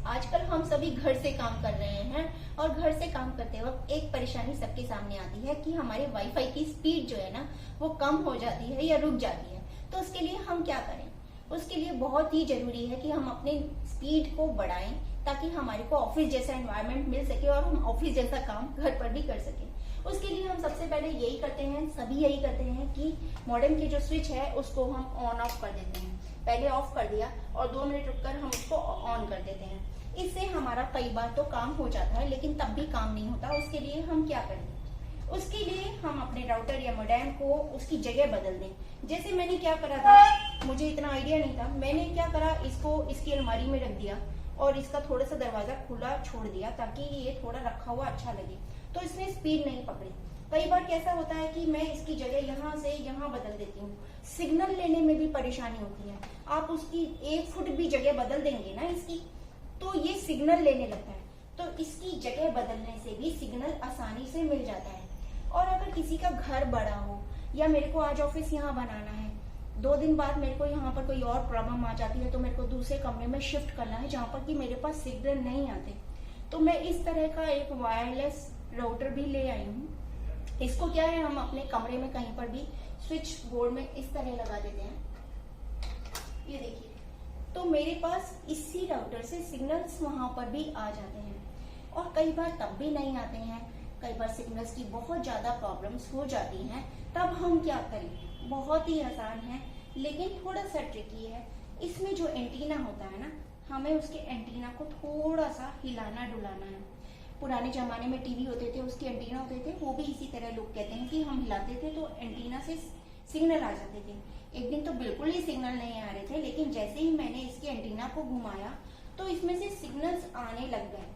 आजकल हम सभी घर से काम कर रहे हैं और घर से काम करते वक्त एक परेशानी सबके सामने आती है कि हमारे वाईफाई की स्पीड जो है ना वो कम हो जाती है या रुक जाती है। तो उसके लिए हम क्या करें? उसके लिए बहुत ही जरूरी है कि हम अपने स्पीड को बढ़ाएं ताकि हमारे को ऑफिस जैसा एनवायरनमेंट मिल सके और हम ऑफिस जैसा काम घर पर भी कर सके। उसके लिए हम सबसे पहले यही करते हैं, सभी यही करते हैं कि मॉडेम की जो स्विच है उसको हम ऑन ऑफ कर देते हैं। पहले ऑफ कर दिया और 2 मिनट रुककर हम उसको ऑन कर देते हैं। इससे हमारा कई बार तो काम हो जाता है लेकिन तब भी काम नहीं होता। उसके लिए हम क्या करें? उसके लिए हम अपने राउटर या मोडेम को उसकी जगह बदल दें। जैसे मैंने क्या करा था, मुझे इतना आइडिया नहीं था, मैंने क्या करा, इसको इसकी अलमारी में रख दिया और इसका थोड़ा सा दरवाजा खुला छोड़ दिया ताकि ये थोड़ा रखा हुआ अच्छा लगे, तो इसने स्पीड नहीं पकड़ी। कई बार कैसा होता है कि मैं इसकी जगह यहाँ से यहाँ बदल देती हूँ, सिग्नल लेने में भी परेशानी होती है। आप उसकी 1 फुट भी जगह बदल देंगे ना इसकी, तो ये सिग्नल लेने लगता है। तो इसकी जगह बदलने से भी सिग्नल आसानी से मिल जाता है। और अगर किसी का घर बड़ा हो या मेरे को आज ऑफिस यहाँ बनाना है, 2 दिन बाद मेरे को यहाँ पर कोई और प्रॉब्लम आ जाती है तो मेरे को दूसरे कमरे में शिफ्ट करना है जहाँ पर कि मेरे पास सिग्नल नहीं आते, तो मैं इस तरह का एक वायरलेस राउटर भी ले आई हूँ। इसको क्या है, हम अपने कमरे में कहीं पर भी स्विच बोर्ड में इस तरह लगा देते हैं। ये देखिए, तो मेरे पास इसी राउटर से सिग्नल्स वहां पर भी आ जाते हैं। और कई बार तब भी नहीं आते हैं, कई बार सिग्नल्स की बहुत ज्यादा प्रॉब्लम्स हो जाती हैं। तब हम क्या करें? बहुत ही आसान है लेकिन थोड़ा सा ट्रिकी है। इसमें जो एंटीना होता है ना, हमें उसके एंटीना को थोड़ा सा हिलाना डुलाना है। पुराने जमाने में टीवी होते थे, उसके एंटीना होते थे, वो भी इसी तरह लोग कहते हैं कि हम हिलाते थे तो एंटीना से सिग्नल आ जाते थे। एक दिन तो बिल्कुल ही सिग्नल नहीं आ रहे थे, लेकिन जैसे ही मैंने इसके एंटीना को घुमाया तो इसमें से सिग्नल्स आने लग गए।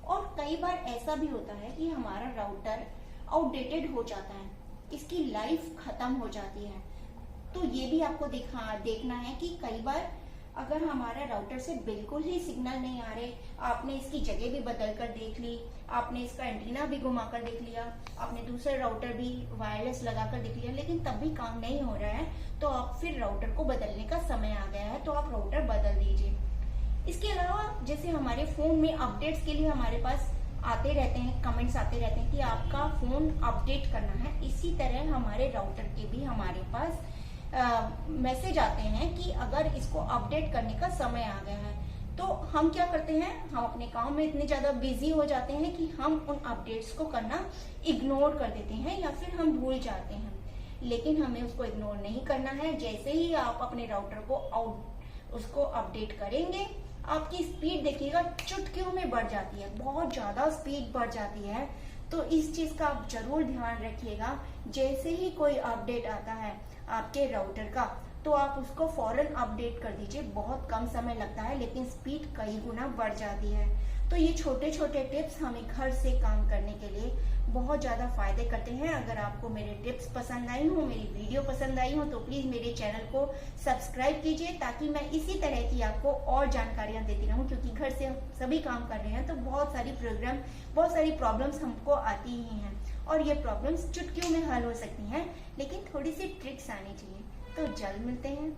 और कई बार ऐसा भी होता है कि हमारा राउटर आउटडेटेड हो जाता है, इसकी लाइफ खत्म हो जाती है। तो ये भी आपको देखना है कि कई बार अगर हमारा राउटर से बिल्कुल ही सिग्नल नहीं आ रहे, आपने इसकी जगह भी बदल कर देख ली, आपने इसका एंटीना भी घुमा कर देख लिया, आपने दूसरा राउटर भी वायरलेस लगा कर देख लिया, लेकिन तब भी काम नहीं हो रहा है, तो आप फिर राउटर को बदलने का समय आ गया है, तो आप राउटर बदल दीजिए। इसके अलावा जैसे हमारे फोन में अपडेट्स के लिए हमारे पास आते रहते हैं, कमेंट्स आते रहते हैं कि आपका फोन अपडेट करना है, इसी तरह हमारे राउटर के भी हमारे पास मैसेज आते हैं कि अगर इसको अपडेट करने का समय आ गया है। तो हम क्या करते हैं, हम अपने काम में इतने ज्यादा बिजी हो जाते हैं कि हम उन अपडेट्स को करना इग्नोर कर देते हैं या फिर हम भूल जाते हैं। लेकिन हमें उसको इग्नोर नहीं करना है। जैसे ही आप अपने राउटर को उसको अपडेट करेंगे, आपकी स्पीड देखिएगा चुटकियों में बढ़ जाती है, बहुत ज्यादा स्पीड बढ़ जाती है। तो इस चीज का आप जरूर ध्यान रखिएगा। जैसे ही कोई अपडेट आता है आपके राउटर का, तो आप उसको फौरन अपडेट कर दीजिए। बहुत कम समय लगता है लेकिन स्पीड कई गुना बढ़ जाती है। तो ये छोटे छोटे टिप्स हमें घर से काम करने के लिए बहुत ज्यादा फायदे करते हैं। अगर आपको मेरे टिप्स पसंद आई हो, मेरी वीडियो पसंद आई हो, तो प्लीज मेरे चैनल को सब्सक्राइब कीजिए ताकि मैं इसी तरह की आपको और जानकारियां देती रहूं। क्योंकि घर से हम सभी काम कर रहे हैं तो बहुत सारी प्रॉब्लम्स हमको आती ही हैं और ये प्रॉब्लम्स चुटकियों में हल हो सकती हैं, लेकिन थोड़ी सी ट्रिक्स आनी चाहिए। तो जल्द मिलते हैं।